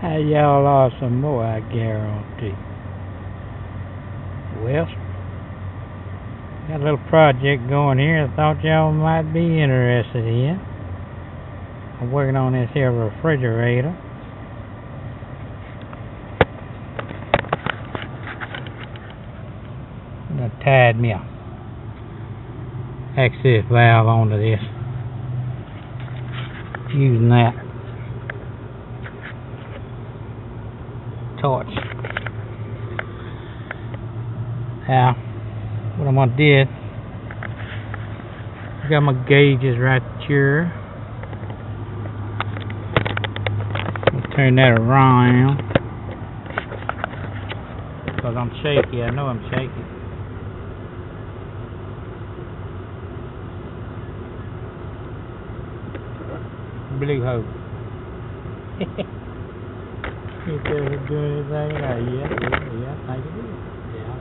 Y'all are some more, I guarantee. Well, got a little project going here I thought y'all might be interested in. I'm working on this here refrigerator. I tied me a access valve onto this, using that torch. Now, what I'm gonna do, I got my gauges right here. I'll turn that around because I'm shaky. I know I'm shaky. Blue hole. If they're doing anything right, yeah, I think it is. Yeah.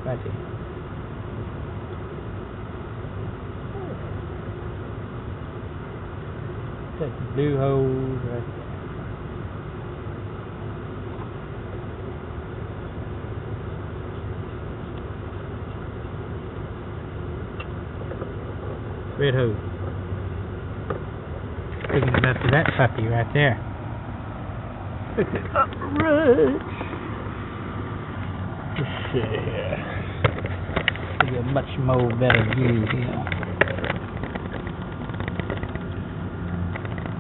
Right there. That's the blue holes right there. Red hose. Looking up to that puppy right there. Look at that right. Let's see here. Get a much more better view here.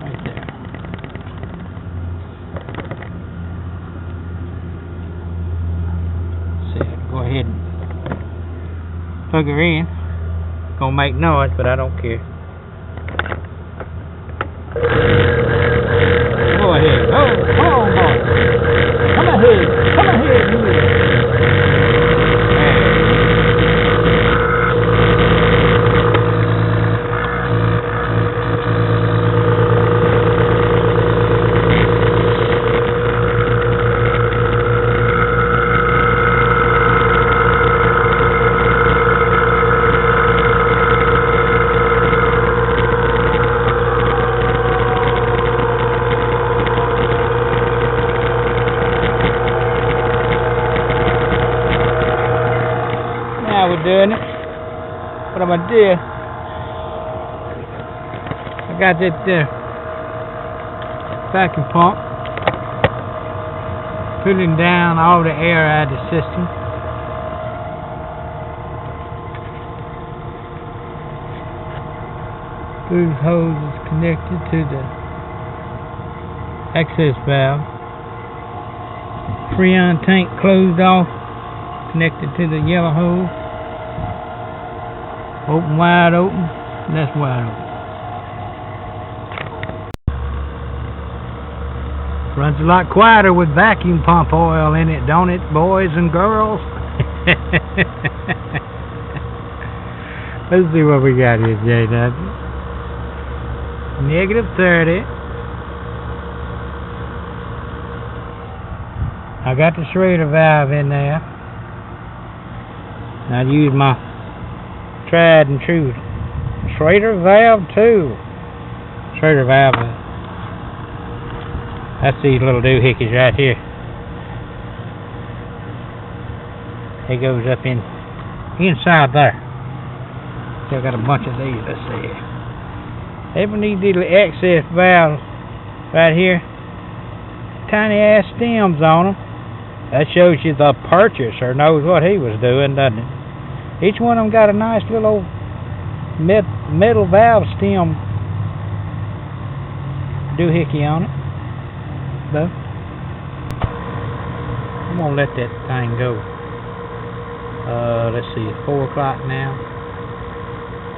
Right there. See, go ahead and plug her in. Gonna make noise, but I don't care. Go ahead. Oh, come on, boy. Come ahead. Come ahead, you. We're doing it. What I'm gonna do, I got that vacuum pump pulling down all the air out of the system. Those hose is connected to the access valve. Freon tank closed off, connected to the yellow hose. Open wide open, and that's wide open. Runs a lot quieter with vacuum pump oil in it, don't it, boys and girls? Let's see what we got here, JW. -30. I got the Schrader valve in there. I use my tried and true Schrader valve too. Schrader valve. That's these little doohickeys right here. It goes up inside there. Still got a bunch of these. Let's see here. Every need these little access valves right here. Tiny ass stems on them. That shows you the purchaser knows what he was doing, doesn't it? Each one of them got a nice little metal valve stem doohickey on it. Though. I'm gonna let that thing go. Let's see, it's 4 o'clock now.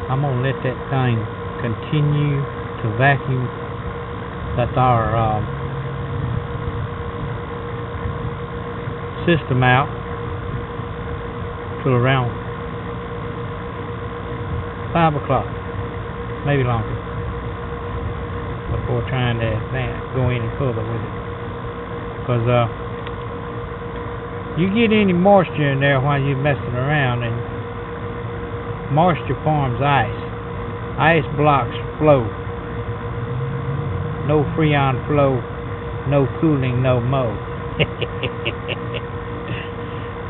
I'm gonna let that thing continue to vacuum. That's our system out till around 5 o'clock, maybe longer, before trying to go any further with it. Because you get any moisture in there while you're messing around, and moisture forms ice. Ice blocks flow. No freon flow No cooling no more.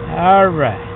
All right.